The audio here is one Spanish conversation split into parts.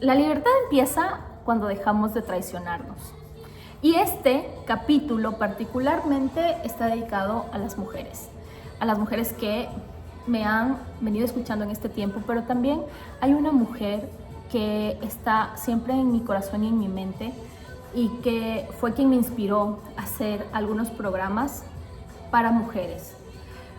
La libertad empieza cuando dejamos de traicionarnos. Y este capítulo particularmente está dedicado a las mujeres que me han venido escuchando en este tiempo, pero también hay una mujer que está siempre en mi corazón y en mi mente y que fue quien me inspiró a hacer algunos programas para mujeres.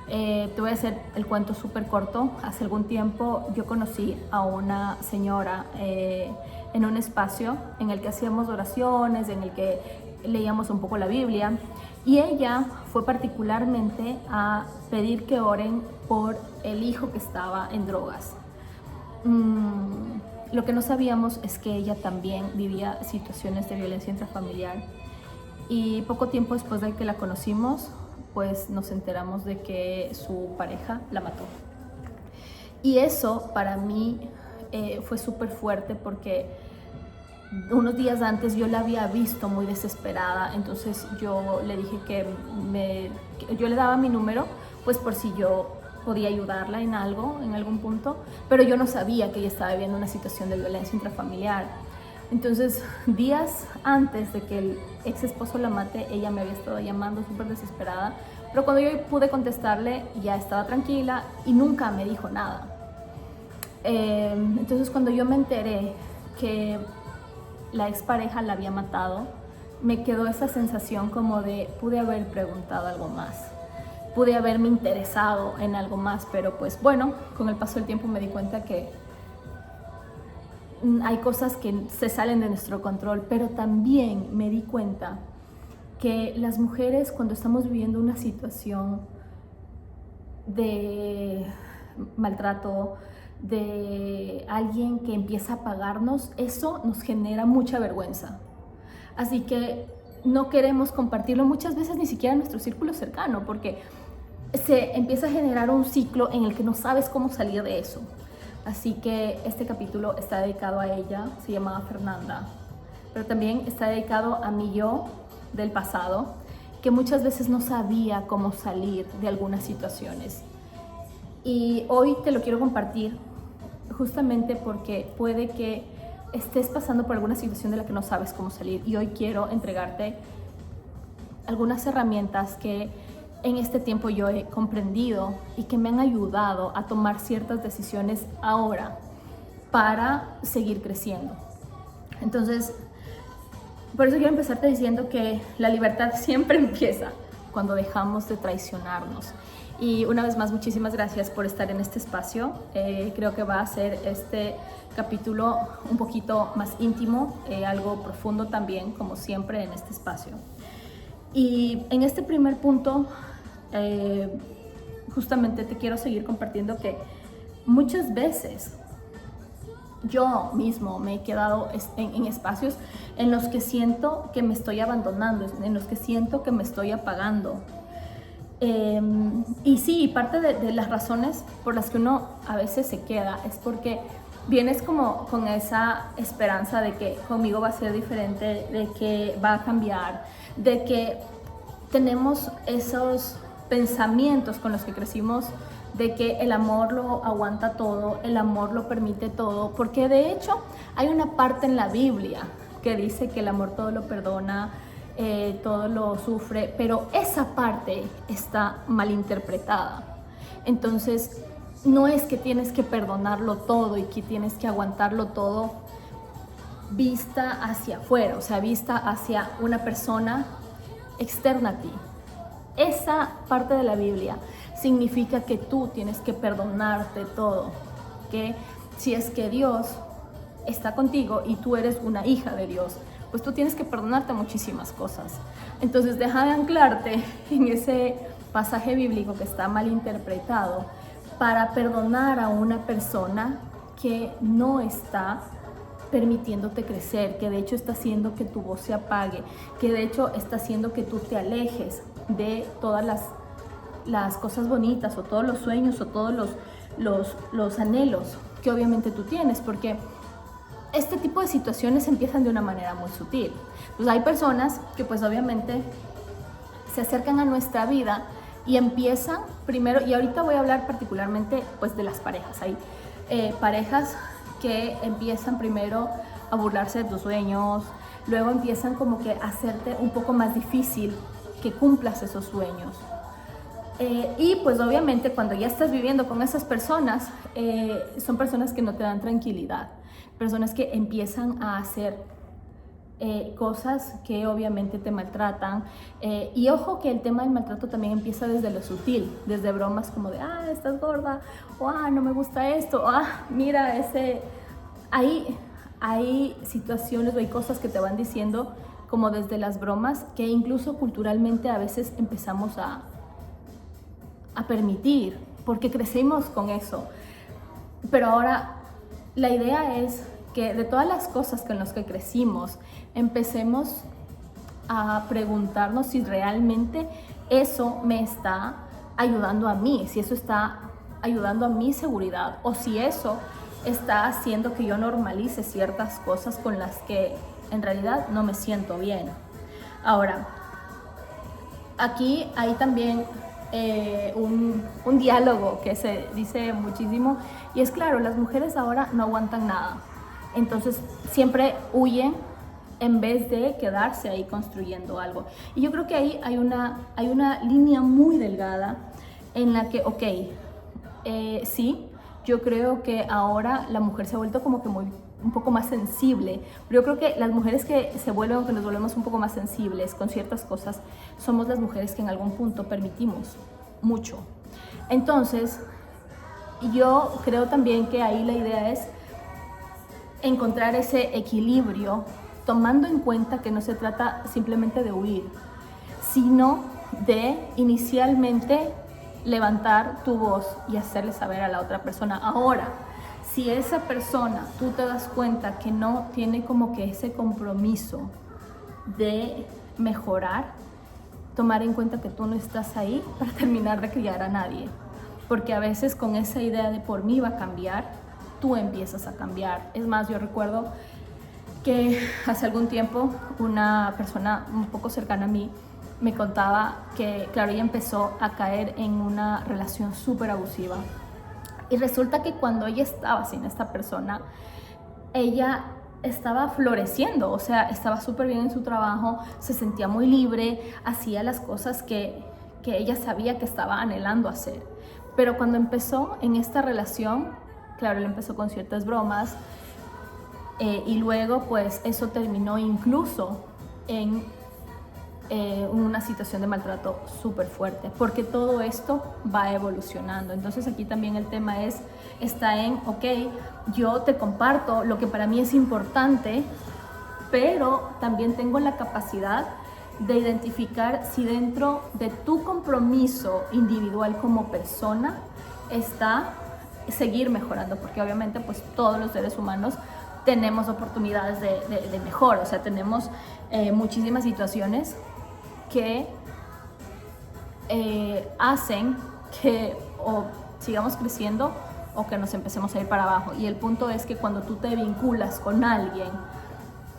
Te voy a hacer el cuento súper corto. Hace algún tiempo yo conocí a una señora en un espacio en el que hacíamos oraciones, en el que leíamos un poco la Biblia, y ella fue particularmente a pedir que oren por el hijo que estaba en drogas. Lo que no sabíamos es que ella también vivía situaciones de violencia intrafamiliar, y poco tiempo después de que la conocimos, pues nos enteramos de que su pareja la mató. Y eso para mí fue súper fuerte, porque unos días antes yo la había visto muy desesperada. Entonces yo le dije que yo le daba mi número, pues por si yo podía ayudarla en algo, en algún punto, pero yo no sabía que ella estaba viviendo una situación de violencia intrafamiliar. Entonces, días antes de que el ex esposo la mate, ella me había estado llamando súper desesperada, pero cuando yo pude contestarle ya estaba tranquila y nunca me dijo nada. Entonces, cuando yo me enteré que la expareja la había matado, me quedó esa sensación como de pude haber preguntado algo más, pude haberme interesado en algo más, pero pues bueno, con el paso del tiempo me di cuenta que hay cosas que se salen de nuestro control, pero también me di cuenta que las mujeres, cuando estamos viviendo una situación de maltrato, de alguien que empieza a pagarnos, eso nos genera mucha vergüenza. Así que no queremos compartirlo muchas veces ni siquiera en nuestro círculo cercano, porque se empieza a generar un ciclo en el que no sabes cómo salir de eso. Así que este capítulo está dedicado a ella, se llamaba Fernanda, pero también está dedicado a mi yo del pasado, que muchas veces no sabía cómo salir de algunas situaciones. Y hoy te lo quiero compartir justamente porque puede que estés pasando por alguna situación de la que no sabes cómo salir, y hoy quiero entregarte algunas herramientas que en este tiempo yo he comprendido y que me han ayudado a tomar ciertas decisiones ahora para seguir creciendo. Entonces, por eso quiero empezarte diciendo que la libertad siempre empieza cuando dejamos de traicionarnos. Y una vez más, muchísimas gracias por estar en este espacio. Creo que va a ser este capítulo un poquito más íntimo, algo profundo también, como siempre en este espacio. Y en este primer punto, justamente te quiero seguir compartiendo que muchas veces yo mismo me he quedado en espacios en los que siento que me estoy abandonando, en los que siento que me estoy apagando. Y sí, parte de las razones por las que uno a veces se queda es porque vienes como con esa esperanza de que conmigo va a ser diferente, de que va a cambiar, de que tenemos esos pensamientos con los que crecimos, de que el amor lo aguanta todo, el amor lo permite todo, porque de hecho hay una parte en la Biblia que dice que el amor todo lo perdona, todo lo sufre, pero esa parte está mal interpretada. Entonces, no es que tienes que perdonarlo todo y que tienes que aguantarlo todo vista hacia afuera, o sea, vista hacia una persona externa a ti. Esa parte de la Biblia significa que tú tienes que perdonarte todo, que si es que Dios está contigo y tú eres una hija de Dios, pues tú tienes que perdonarte muchísimas cosas. Entonces deja de anclarte en ese pasaje bíblico que está mal interpretado para perdonar a una persona que no está permitiéndote crecer, que de hecho está haciendo que tu voz se apague, que de hecho está haciendo que tú te alejes de todas las cosas bonitas o todos los sueños o todos los anhelos que obviamente tú tienes, porque este tipo de situaciones empiezan de una manera muy sutil. Pues hay personas que pues obviamente se acercan a nuestra vida y empiezan primero, y ahorita voy a hablar particularmente pues de las parejas. Hay parejas que empiezan primero a burlarse de tus sueños, luego empiezan como que a hacerte un poco más difícil que cumplas esos sueños. Y pues obviamente cuando ya estás viviendo con esas personas, son personas que no te dan tranquilidad, personas que empiezan a hacer cosas que obviamente te maltratan. Y ojo que el tema del maltrato también empieza desde lo sutil, desde bromas como de, estás gorda, o no me gusta esto, o mira ese... Hay situaciones o hay cosas que te van diciendo como desde las bromas que incluso culturalmente a veces empezamos a permitir, porque crecimos con eso. Pero ahora la idea es que de todas las cosas con las que crecimos, empecemos a preguntarnos si realmente eso me está ayudando a mí, si eso está ayudando a mi seguridad, o si eso está haciendo que yo normalice ciertas cosas con las que en realidad no me siento bien. Ahora, aquí hay también un diálogo que se dice muchísimo, y es claro, las mujeres ahora no aguantan nada, entonces siempre huyen en vez de quedarse ahí construyendo algo. Y yo creo que ahí hay una línea muy delgada en la que, sí, yo creo que ahora la mujer se ha vuelto como que un poco más sensible. Pero yo creo que las mujeres que nos volvemos un poco más sensibles con ciertas cosas, somos las mujeres que en algún punto permitimos mucho. Entonces, yo creo también que ahí la idea es encontrar ese equilibrio, tomando en cuenta que no se trata simplemente de huir, sino de inicialmente levantar tu voz y hacerle saber a la otra persona. Ahora, si esa persona, tú te das cuenta que no tiene como que ese compromiso de mejorar, tomar en cuenta que tú no estás ahí para terminar de criar a nadie. Porque a veces con esa idea de por mí va a cambiar, tú empiezas a cambiar. Es más, yo recuerdo que hace algún tiempo una persona un poco cercana a mí me contaba que, claro, ella empezó a caer en una relación súper abusiva. Y resulta que cuando ella estaba sin esta persona, ella estaba floreciendo, o sea, estaba súper bien en su trabajo, se sentía muy libre, hacía las cosas que ella sabía que estaba anhelando hacer. Pero cuando empezó en esta relación, claro, él empezó con ciertas bromas, y luego pues eso terminó incluso en una situación de maltrato súper fuerte, porque todo esto va evolucionando. Entonces aquí también el tema está en, yo te comparto lo que para mí es importante, pero también tengo la capacidad de identificar si dentro de tu compromiso individual como persona está seguir mejorando, porque obviamente pues todos los seres humanos tenemos oportunidades de mejor, o sea, tenemos muchísimas situaciones que hacen que o sigamos creciendo o que nos empecemos a ir para abajo. Y el punto es que cuando tú te vinculas con alguien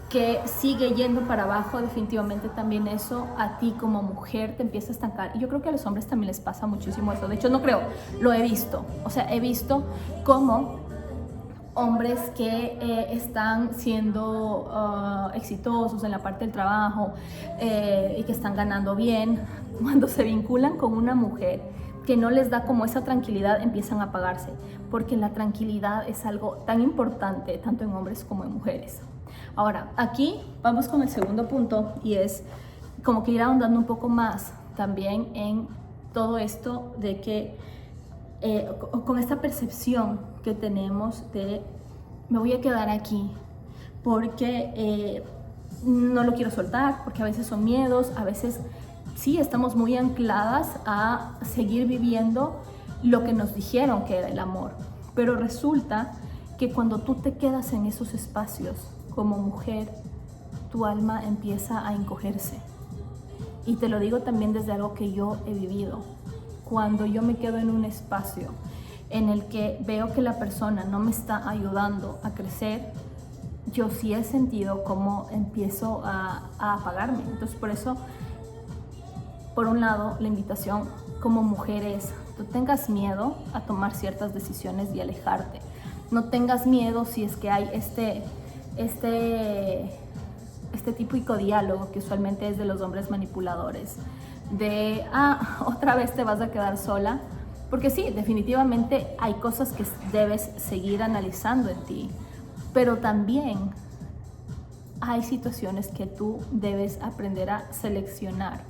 que sigue yendo para abajo, definitivamente también eso a ti como mujer te empieza a estancar. Y yo creo que a los hombres también les pasa muchísimo eso. De hecho, no creo, lo he visto. O sea, he visto cómo hombres que están siendo exitosos en la parte del trabajo y que están ganando bien, cuando se vinculan con una mujer que no les da como esa tranquilidad, empiezan a apagarse, porque la tranquilidad es algo tan importante tanto en hombres como en mujeres. Ahora, aquí vamos con el segundo punto, y es como que ir ahondando un poco más también en todo esto de que con esta percepción que tenemos de me voy a quedar aquí porque no lo quiero soltar, porque a veces son miedos, a veces sí estamos muy ancladas a seguir viviendo lo que nos dijeron que era el amor, pero resulta que cuando tú te quedas en esos espacios como mujer, tu alma empieza a encogerse. Y te lo digo también desde algo que yo he vivido. Cuando yo me quedo en un espacio en el que veo que la persona no me está ayudando a crecer, yo sí he sentido cómo empiezo a apagarme. Entonces, por eso, por un lado, la invitación como mujer es, tú tengas miedo a tomar ciertas decisiones y alejarte, No tengas miedo si es que hay este típico diálogo que usualmente es de los hombres manipuladores, de, otra vez te vas a quedar sola, porque sí, definitivamente hay cosas que debes seguir analizando en ti, pero también hay situaciones que tú debes aprender a seleccionar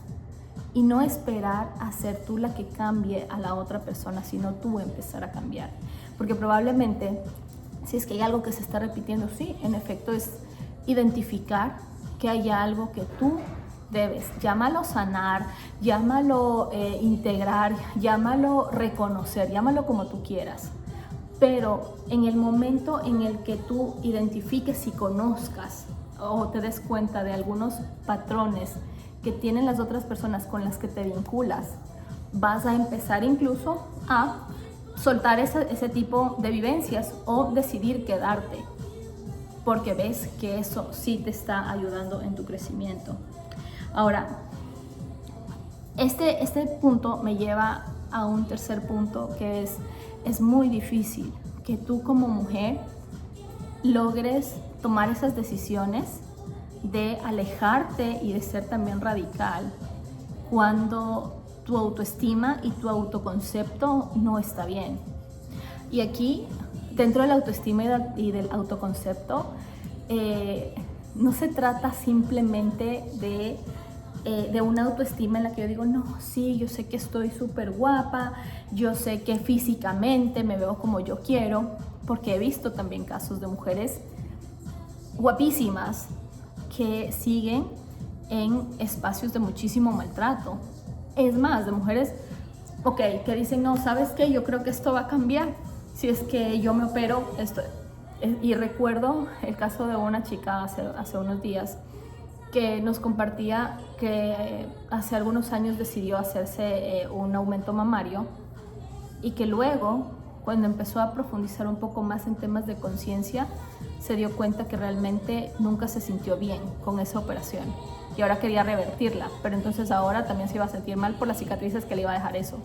y no esperar a ser tú la que cambie a la otra persona, sino tú empezar a cambiar. Porque probablemente, si es que hay algo que se está repitiendo, sí, en efecto es identificar que hay algo que tú debes, llámalo sanar, llámalo integrar, llámalo reconocer, llámalo como tú quieras. Pero en el momento en el que tú identifiques y conozcas o te des cuenta de algunos patrones que tienen las otras personas con las que te vinculas, vas a empezar incluso a soltar ese tipo de vivencias o decidir quedarte, porque ves que eso sí te está ayudando en tu crecimiento. Ahora, este punto me lleva a un tercer punto, que es muy difícil que tú como mujer logres tomar esas decisiones de alejarte y de ser también radical cuando tu autoestima y tu autoconcepto no está bien. Y aquí, dentro de la autoestima y del autoconcepto, no se trata simplemente de una autoestima en la que yo digo, no, sí, yo sé que estoy súper guapa, yo sé que físicamente me veo como yo quiero, porque he visto también casos de mujeres guapísimas que siguen en espacios de muchísimo maltrato. Es más, de mujeres, que dicen, no, ¿sabes qué? Yo creo que esto va a cambiar si es que yo me opero esto. Y recuerdo el caso de una chica hace unos días que nos compartía que hace algunos años decidió hacerse un aumento mamario y que luego, cuando empezó a profundizar un poco más en temas de conciencia, se dio cuenta que realmente nunca se sintió bien con esa operación y ahora quería revertirla, pero entonces ahora también se iba a sentir mal por las cicatrices que le iba a dejar eso.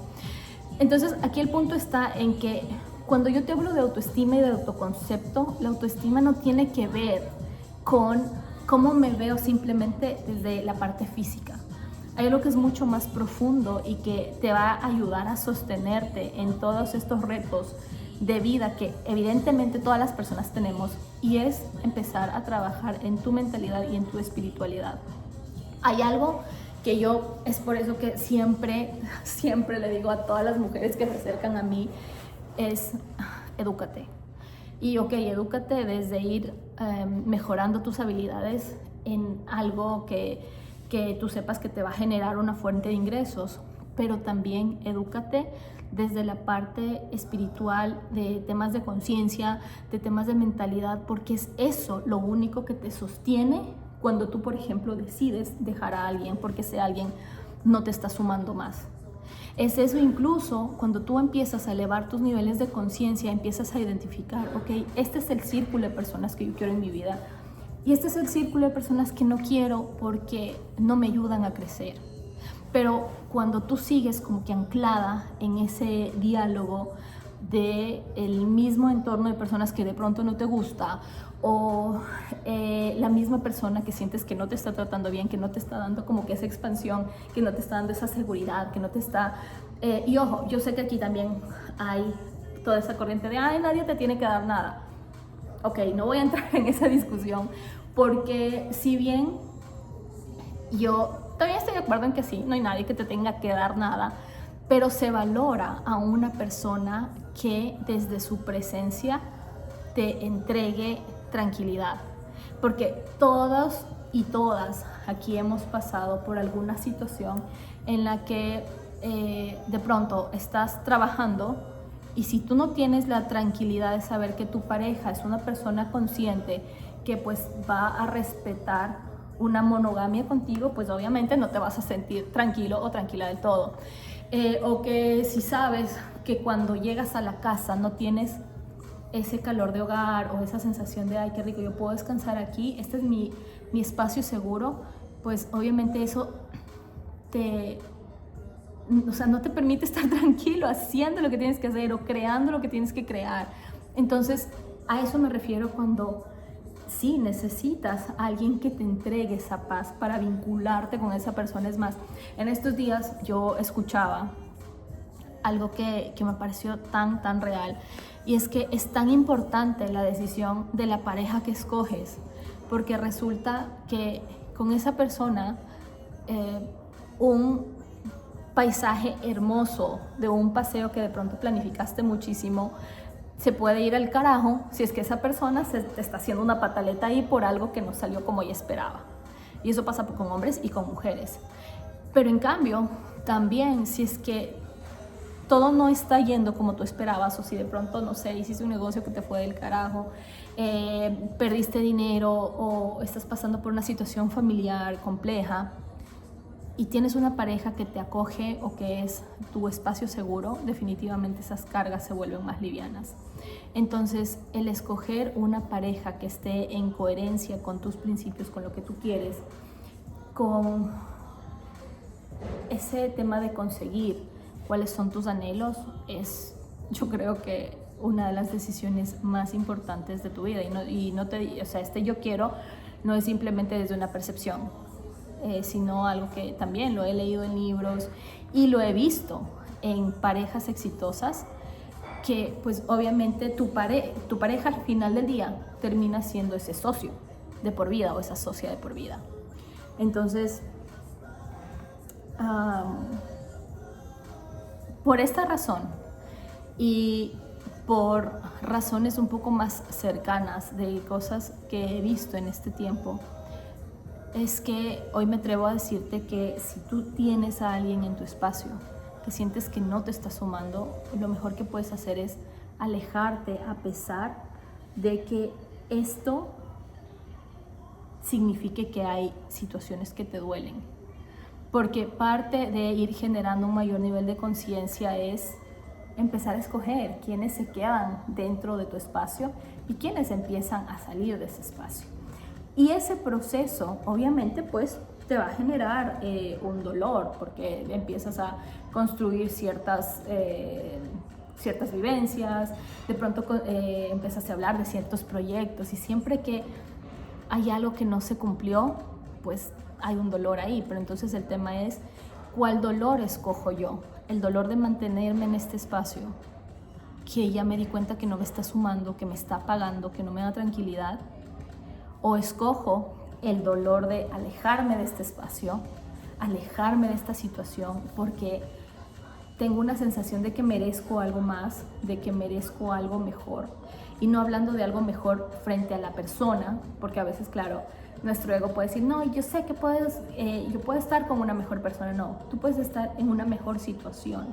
Entonces aquí el punto está en que cuando yo te hablo de autoestima y de autoconcepto, la autoestima no tiene que ver con cómo me veo simplemente desde la parte física. Hay algo que es mucho más profundo y que te va a ayudar a sostenerte en todos estos retos de vida que evidentemente todas las personas tenemos, y es empezar a trabajar en tu mentalidad y en tu espiritualidad. Hay algo que yo, es por eso que siempre le digo a todas las mujeres que se acercan a mí, es edúcate. Y edúcate desde ir mejorando tus habilidades en algo que tú sepas que te va a generar una fuente de ingresos, pero también edúcate desde la parte espiritual, de temas de conciencia, de temas de mentalidad, porque es eso lo único que te sostiene cuando tú, por ejemplo, decides dejar a alguien porque ese alguien no te está sumando más. Es eso incluso cuando tú empiezas a elevar tus niveles de conciencia, empiezas a identificar, este es el círculo de personas que yo quiero en mi vida y este es el círculo de personas que no quiero porque no me ayudan a crecer. Pero cuando tú sigues como que anclada en ese diálogo del mismo entorno de personas que de pronto no te gusta, o la misma persona que sientes que no te está tratando bien, que no te está dando como que esa expansión, que no te está dando esa seguridad, que no te está... y ojo, yo sé que aquí también hay toda esa corriente de, nadie te tiene que dar nada. No voy a entrar en esa discusión, porque si bien yo también estoy de acuerdo en que sí, no hay nadie que te tenga que dar nada, pero se valora a una persona que desde su presencia te entregue tranquilidad, porque todos y todas aquí hemos pasado por alguna situación en la que de pronto estás trabajando y si tú no tienes la tranquilidad de saber que tu pareja es una persona consciente que pues va a respetar una monogamia contigo, pues obviamente no te vas a sentir tranquilo o tranquila del todo. O que si sabes que cuando llegas a la casa no tienes ese calor de hogar o esa sensación de, qué rico, yo puedo descansar aquí, este es mi espacio seguro, pues obviamente eso no te permite estar tranquilo haciendo lo que tienes que hacer o creando lo que tienes que crear. Entonces, A eso me refiero cuando sí necesitas a alguien que te entregue esa paz para vincularte con esa persona. Es más, en estos días yo escuchaba algo que me pareció tan real, y es que es tan importante la decisión de la pareja que escoges, porque resulta que con esa persona un paisaje hermoso de un paseo que de pronto planificaste muchísimo se puede ir al carajo si es que esa persona te está haciendo una pataleta ahí por algo que no salió como ella esperaba. Y eso pasa con hombres y con mujeres. Pero en cambio, también si es que todo no está yendo como tú esperabas, o si de pronto, no sé, hiciste un negocio que te fue del carajo, perdiste dinero o estás pasando por una situación familiar compleja y tienes una pareja que te acoge o que es tu espacio seguro, definitivamente esas cargas se vuelven más livianas. Entonces, el escoger una pareja que esté en coherencia con tus principios, con lo que tú quieres, con ese tema de conseguir cuáles son tus anhelos, es, yo creo que una de las decisiones más importantes de tu vida. O sea, yo quiero no es simplemente desde una percepción, sino algo que también lo he leído en libros y lo he visto en parejas exitosas, que pues obviamente tu pareja al final del día termina siendo ese socio de por vida o esa socia de por vida. Entonces, por esta razón y por razones un poco más cercanas de cosas que he visto en este tiempo, es que hoy me atrevo a decirte que si tú tienes a alguien en tu espacio que sientes que no te está sumando, lo mejor que puedes hacer es alejarte, a pesar de que esto signifique que hay situaciones que te duelen. Porque parte de ir generando un mayor nivel de conciencia es empezar a escoger quiénes se quedan dentro de tu espacio y quiénes empiezan a salir de ese espacio. Y ese proceso, obviamente, pues te va a generar un dolor, porque empiezas a construir ciertas vivencias, de pronto empiezas a hablar de ciertos proyectos, y siempre que hay algo que no se cumplió, pues hay un dolor ahí. Pero entonces el tema es, ¿cuál dolor escojo yo? El dolor de mantenerme en este espacio, que ya me di cuenta que no me está sumando, que me está apagando, que no me da tranquilidad, o escojo el dolor de alejarme de este espacio, alejarme de esta situación, porque tengo una sensación de que merezco algo más, de que merezco algo mejor. Y no hablando de algo mejor frente a la persona, porque a veces, claro, nuestro ego puede decir, no, yo sé que yo puedo estar con una mejor persona. No, tú puedes estar en una mejor situación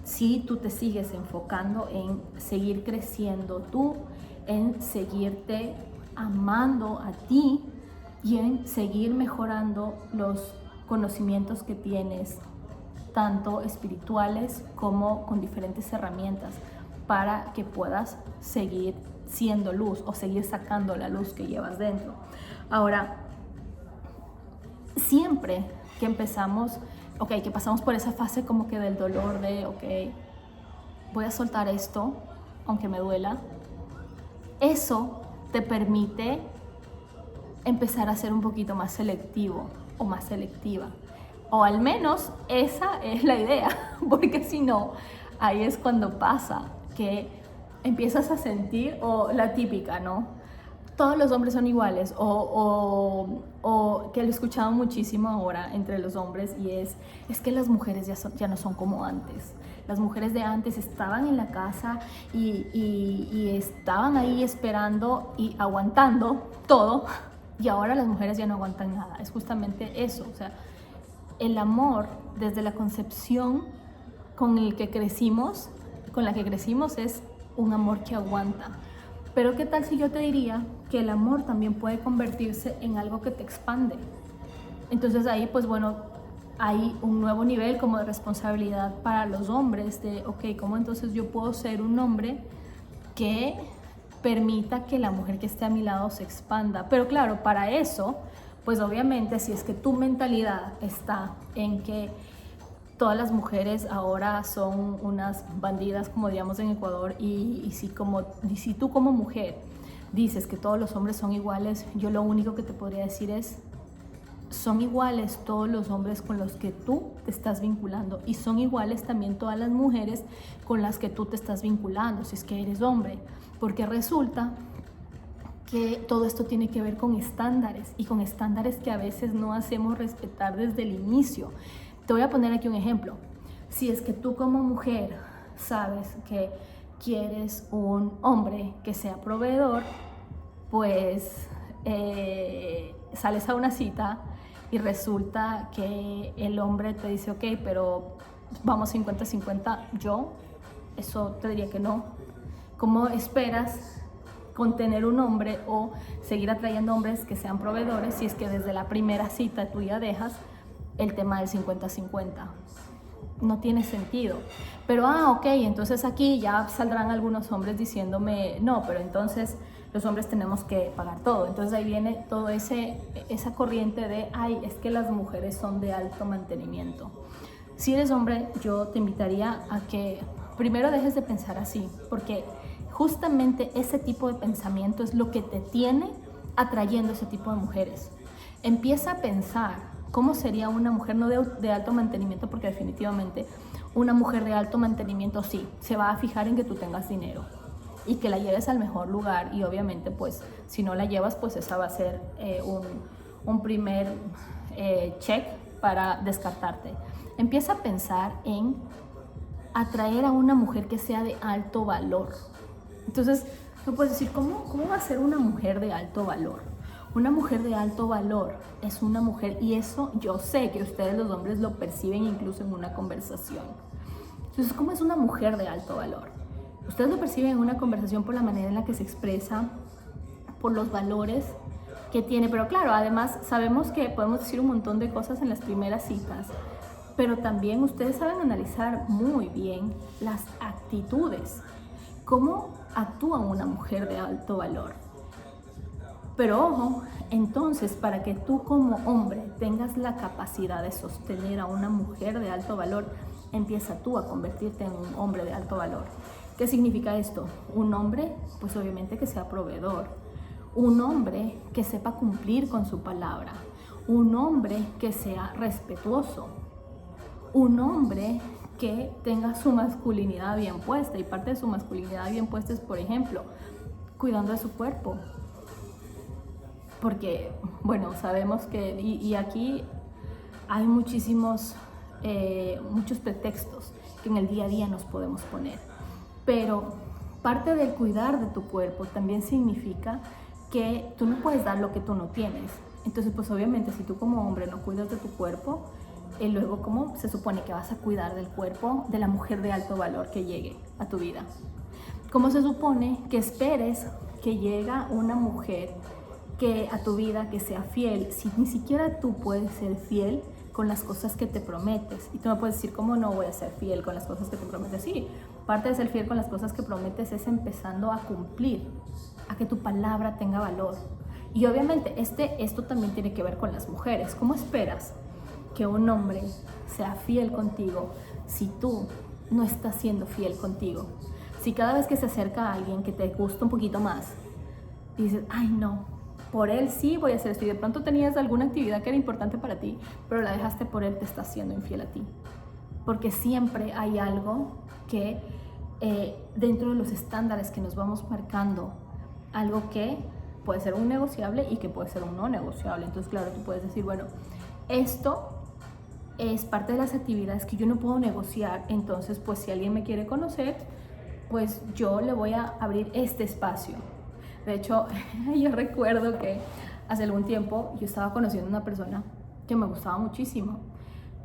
si tú te sigues enfocando en seguir creciendo tú, en seguirte amando a ti y en seguir mejorando los conocimientos que tienes, tanto espirituales como con diferentes herramientas, para que puedas seguir siendo luz o seguir sacando la luz que llevas dentro. Ahora, siempre que empezamos, que pasamos por esa fase como que del dolor de, voy a soltar esto, aunque me duela, eso te permite empezar a ser un poquito más selectivo o más selectiva. O al menos esa es la idea, porque si no, ahí es cuando pasa que empiezas a sentir, o la típica, ¿no? Todos los hombres son iguales, o que lo he escuchado muchísimo ahora entre los hombres, y es que las mujeres ya no son como antes. Las mujeres de antes estaban en la casa y estaban ahí esperando y aguantando todo, y ahora las mujeres ya no aguantan nada. Es justamente eso, o sea, el amor desde la concepción con la que crecimos es un amor que aguanta. Pero ¿qué tal si yo te diría que el amor también puede convertirse en algo que te expande? Entonces ahí, pues bueno, hay un nuevo nivel como de responsabilidad para los hombres de, ¿cómo entonces yo puedo ser un hombre que permita que la mujer que esté a mi lado se expanda? Pero claro, para eso, pues obviamente, si es que tu mentalidad está en que todas las mujeres ahora son unas bandidas, como digamos en Ecuador, y si tú como mujer dices que todos los hombres son iguales, yo lo único que te podría decir es: son iguales todos los hombres con los que tú te estás vinculando, y son iguales también todas las mujeres con las que tú te estás vinculando, si es que eres hombre, porque resulta que todo esto tiene que ver con estándares, y con estándares que a veces no hacemos respetar desde el inicio. Te voy a poner aquí un ejemplo. Si es que tú como mujer sabes que quieres un hombre que sea proveedor, pues sales a una cita y resulta que el hombre te dice: ok, pero vamos 50-50, eso te diría que no. ¿Cómo esperas contener un hombre o seguir atrayendo hombres que sean proveedores si es que desde la primera cita tú ya dejas el tema del 50-50? No tiene sentido. Pero ok, entonces aquí ya saldrán algunos hombres diciéndome: no, pero entonces los hombres tenemos que pagar todo. Entonces ahí viene toda esa corriente de: ay, es que las mujeres son de alto mantenimiento. Si eres hombre, yo te invitaría a que primero dejes de pensar así, porque justamente ese tipo de pensamiento es lo que te tiene atrayendo ese tipo de mujeres. Empieza a pensar cómo sería una mujer no de alto mantenimiento, porque definitivamente una mujer de alto mantenimiento sí, se va a fijar en que tú tengas dinero y que la lleves al mejor lugar, y obviamente pues si no la llevas, pues esa va a ser un primer check para descartarte. Empieza a pensar en atraer a una mujer que sea de alto valor. Entonces, tú puedes decir: ¿cómo va a ser una mujer de alto valor? Una mujer de alto valor es una mujer, y eso yo sé que ustedes los hombres lo perciben incluso en una conversación. Entonces, ¿cómo es una mujer de alto valor? Ustedes lo perciben en una conversación por la manera en la que se expresa, por los valores que tiene. Pero claro, además sabemos que podemos decir un montón de cosas en las primeras citas, pero también ustedes saben analizar muy bien las actitudes, cómo actúa una mujer de alto valor. Pero ojo, entonces, para que tú como hombre tengas la capacidad de sostener a una mujer de alto valor, empieza tú a convertirte en un hombre de alto valor. ¿Qué significa esto? Un hombre, pues obviamente que sea proveedor. Un hombre que sepa cumplir con su palabra. Un hombre que sea respetuoso. Un hombre que tenga su masculinidad bien puesta, y parte de su masculinidad bien puesta es, por ejemplo, cuidando de su cuerpo. Porque, bueno, sabemos que, y aquí hay muchos pretextos que en el día a día nos podemos poner, pero parte del cuidar de tu cuerpo también significa que tú no puedes dar lo que tú no tienes. Entonces, pues obviamente, si tú como hombre no cuidas de tu cuerpo, luego, ¿cómo se supone que vas a cuidar del cuerpo de la mujer de alto valor que llegue a tu vida? ¿Cómo se supone que esperes que llegue una mujer que a tu vida, que sea fiel, si ni siquiera tú puedes ser fiel con las cosas que te prometes? Y tú me puedes decir: ¿cómo no voy a ser fiel con las cosas que te prometes? Sí, parte de ser fiel con las cosas que prometes es empezando a cumplir, a que tu palabra tenga valor. Y obviamente esto también tiene que ver con las mujeres. ¿Cómo esperas que un hombre sea fiel contigo si tú no estás siendo fiel contigo? Si cada vez que se acerca a alguien que te gusta un poquito más, dices: ay no, por él sí voy a hacer esto, y de pronto tenías alguna actividad que era importante para ti, pero la dejaste por él, te está siendo infiel a ti. Porque siempre hay algo que dentro de los estándares que nos vamos marcando, algo que puede ser un negociable y que puede ser un no negociable. Entonces, claro, tú puedes decir: bueno, esto es parte de las actividades que yo no puedo negociar, entonces pues si alguien me quiere conocer, pues yo le voy a abrir este espacio. De hecho, yo recuerdo que hace algún tiempo yo estaba conociendo a una persona que me gustaba muchísimo,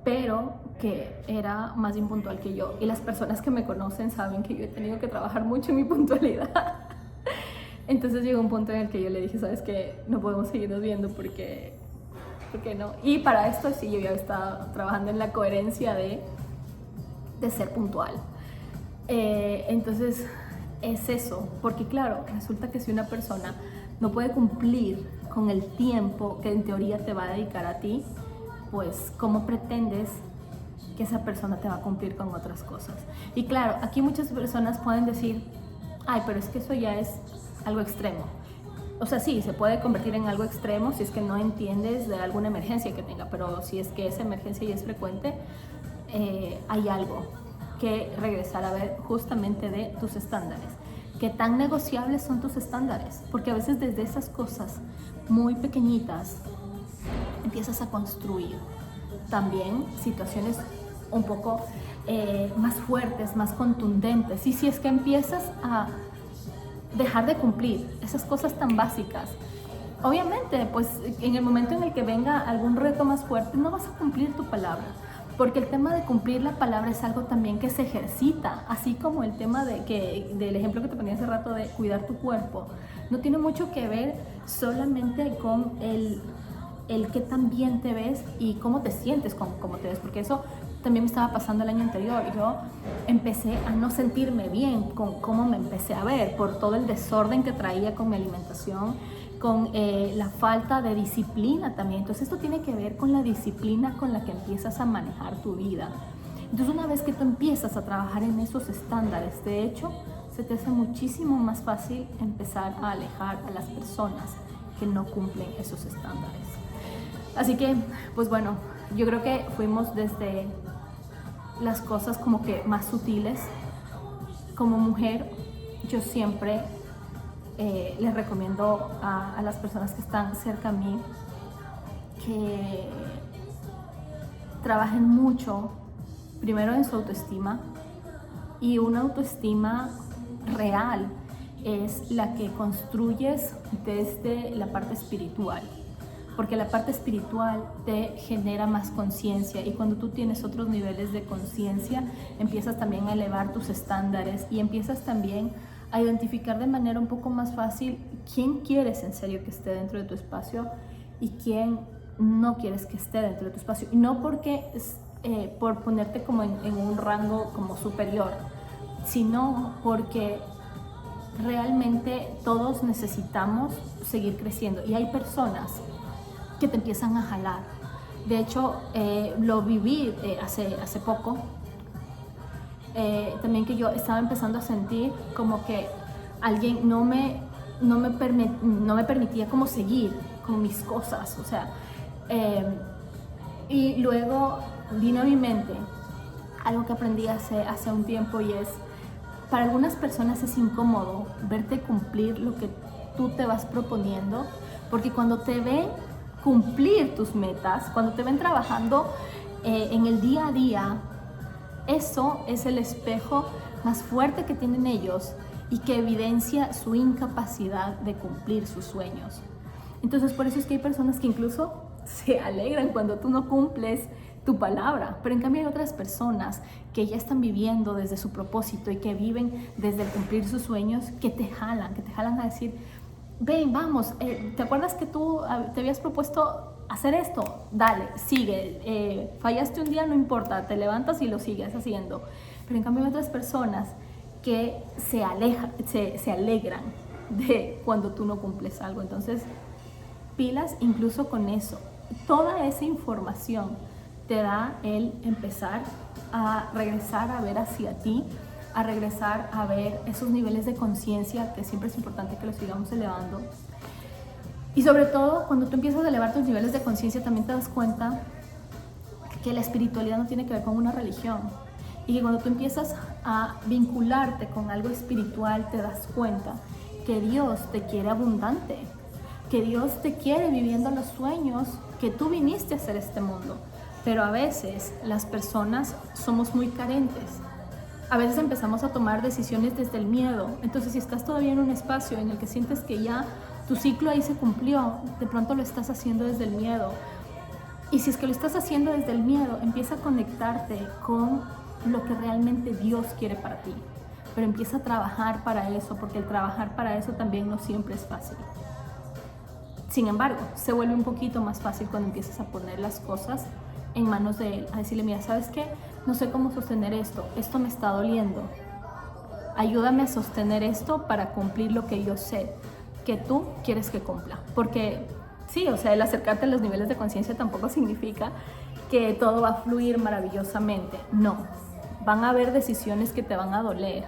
pero que era más impuntual que yo, y las personas que me conocen saben que yo he tenido que trabajar mucho en mi puntualidad. Entonces llegó un punto en el que yo le dije: ¿sabes qué? No podemos seguirnos viendo porque no. Y para esto sí, yo ya estaba trabajando en la coherencia de ser puntual. Entonces es eso, porque claro, resulta que si una persona no puede cumplir con el tiempo que en teoría te va a dedicar a ti, pues ¿cómo pretendes que esa persona te va a cumplir con otras cosas. Y claro, aquí muchas personas pueden decir, ay, pero es que eso ya es algo extremo. O sea, sí, se puede convertir en algo extremo si es que no entiendes de alguna emergencia que tenga, pero si es que esa emergencia ya es frecuente, hay algo que regresar a ver justamente de tus estándares. ¿Qué tan negociables son tus estándares? Porque a veces desde esas cosas muy pequeñitas empiezas a construir también situaciones un poco más fuertes, más contundentes. Y si es que empiezas a dejar de cumplir esas cosas tan básicas, obviamente, pues en el momento en el que venga algún reto más fuerte, no vas a cumplir tu palabra. Porque el tema de cumplir la palabra es algo también que se ejercita, así como el tema del ejemplo que te ponía hace rato de cuidar tu cuerpo. No tiene mucho que ver solamente con el qué tan bien te ves y cómo te sientes con cómo te ves, porque eso también me estaba pasando el año anterior. Yo empecé a no sentirme bien con cómo me empecé a ver, por todo el desorden que traía con mi alimentación, con la falta de disciplina también. Entonces esto tiene que ver con la disciplina con la que empiezas a manejar tu vida. Entonces una vez que tú empiezas a trabajar en esos estándares, de hecho, se te hace muchísimo más fácil empezar a alejar a las personas que no cumplen esos estándares. Así que, pues bueno, yo creo que fuimos desde las cosas como que más sutiles. Como mujer, yo siempre les recomiendo a las personas que están cerca a mí que trabajen mucho, primero en su autoestima, y una autoestima real es la que construyes desde la parte espiritual, porque la parte espiritual te genera más conciencia, y cuando tú tienes otros niveles de conciencia empiezas también a elevar tus estándares y empiezas también a identificar de manera un poco más fácil quién quieres en serio que esté dentro de tu espacio y quién no quieres que esté dentro de tu espacio. Y no porque por ponerte como en un rango como superior, sino porque realmente todos necesitamos seguir creciendo, y hay personas que te empiezan a jalar. De hecho, lo viví hace poco. También que yo estaba empezando a sentir como que alguien no me permitía como seguir con mis cosas, o sea, y luego vino a mi mente algo que aprendí hace un tiempo, y es, para algunas personas es incómodo verte cumplir lo que tú te vas proponiendo, porque cuando te ven cumplir tus metas, cuando te ven trabajando en el día a día, eso es el espejo más fuerte que tienen ellos y que evidencia su incapacidad de cumplir sus sueños. Entonces, por eso es que hay personas que incluso se alegran cuando tú no cumples tu palabra, pero en cambio hay otras personas que ya están viviendo desde su propósito y que viven desde el cumplir sus sueños, que te jalan a decir, ven, vamos, ¿te acuerdas que tú te habías propuesto hacer esto? Dale, sigue, fallaste un día, no importa, te levantas y lo sigues haciendo. Pero en cambio hay otras personas que se alegran de cuando tú no cumples algo. Entonces, pilas incluso con eso. Toda esa información te da el empezar a regresar a ver hacia ti, a regresar a ver esos niveles de conciencia, que siempre es importante que los sigamos elevando. Y sobre todo, cuando tú empiezas a elevar tus niveles de conciencia, también te das cuenta que la espiritualidad no tiene que ver con una religión. Y que cuando tú empiezas a vincularte con algo espiritual, te das cuenta que Dios te quiere abundante, que Dios te quiere viviendo los sueños que tú viniste a hacer este mundo. Pero a veces las personas somos muy carentes. A veces empezamos a tomar decisiones desde el miedo. Entonces, si estás todavía en un espacio en el que sientes que ya tu ciclo ahí se cumplió, de pronto lo estás haciendo desde el miedo. Y si es que lo estás haciendo desde el miedo, empieza a conectarte con lo que realmente Dios quiere para ti. Pero empieza a trabajar para eso, porque el trabajar para eso también no siempre es fácil. Sin embargo, se vuelve un poquito más fácil cuando empiezas a poner las cosas en manos de Él, a decirle, mira, ¿sabes qué? No sé cómo sostener esto me está doliendo. Ayúdame a sostener esto para cumplir lo que yo sé que tú quieres que cumpla. Porque sí, o sea, el acercarte a los niveles de conciencia tampoco significa que todo va a fluir maravillosamente. No, van a haber decisiones que te van a doler,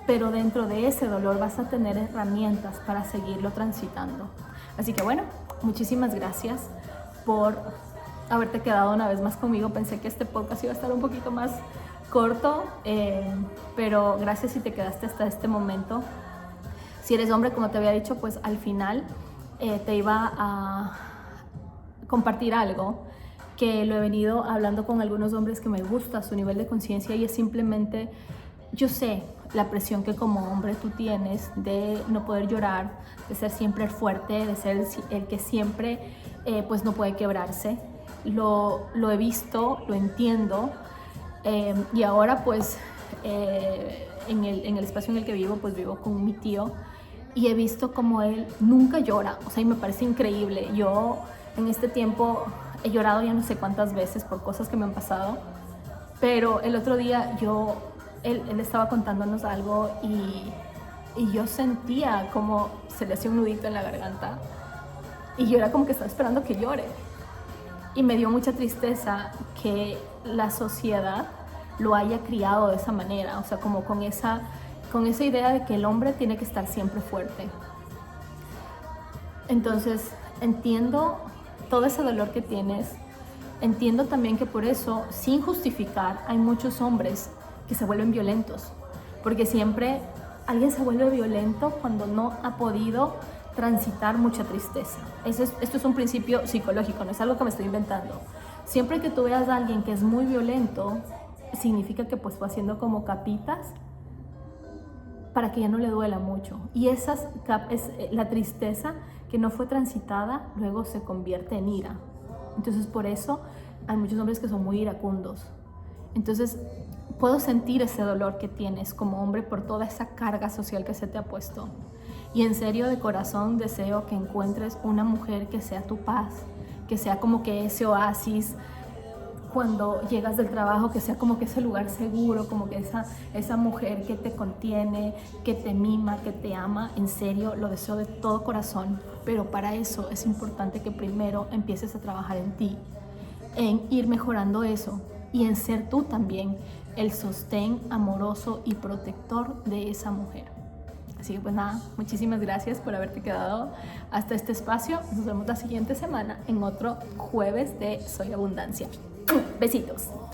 pero dentro de ese dolor vas a tener herramientas para seguirlo transitando. Así que bueno, muchísimas gracias por haberte quedado una vez más conmigo. Pensé que este podcast iba a estar un poquito más corto, pero gracias si te quedaste hasta este momento. Si eres hombre, como te había dicho, pues al final te iba a compartir algo que lo he venido hablando con algunos hombres que me gusta su nivel de conciencia, y es simplemente, yo sé la presión que como hombre tú tienes de no poder llorar, de ser siempre el fuerte, de ser el que siempre pues no puede quebrarse. Lo he visto, lo entiendo, y ahora pues en el espacio en el que vivo, pues vivo con mi tío, y he visto como él nunca llora, o sea, y me parece increíble. Yo en este tiempo he llorado ya no sé cuántas veces por cosas que me han pasado, pero el otro día él estaba contándonos algo y yo sentía como se le hacía un nudito en la garganta, y yo era como que estaba esperando que llore. Y me dio mucha tristeza que la sociedad lo haya criado de esa manera, o sea, como con esa idea de que el hombre tiene que estar siempre fuerte. Entonces, entiendo todo ese dolor que tienes, entiendo también que por eso, sin justificar, hay muchos hombres que se vuelven violentos, porque siempre alguien se vuelve violento cuando no ha podido transitar mucha tristeza. Esto es un principio psicológico, no es algo que me estoy inventando. Siempre que tú veas a alguien que es muy violento, significa que pues fue haciendo como capitas para que ya no le duela mucho. Y la tristeza que no fue transitada luego se convierte en ira. Entonces por eso hay muchos hombres que son muy iracundos. Entonces puedo sentir ese dolor que tienes como hombre por toda esa carga social que se te ha puesto. Y en serio, de corazón, deseo que encuentres una mujer que sea tu paz, que sea como que ese oasis cuando llegas del trabajo, que sea como que ese lugar seguro, como que esa mujer que te contiene, que te mima, que te ama. En serio, lo deseo de todo corazón, pero para eso es importante que primero empieces a trabajar en ti, en ir mejorando eso y en ser tú también el sostén amoroso y protector de esa mujer. Así que pues nada, muchísimas gracias por haberte quedado hasta este espacio. Nos vemos la siguiente semana en otro jueves de Soy Abundancia. Besitos.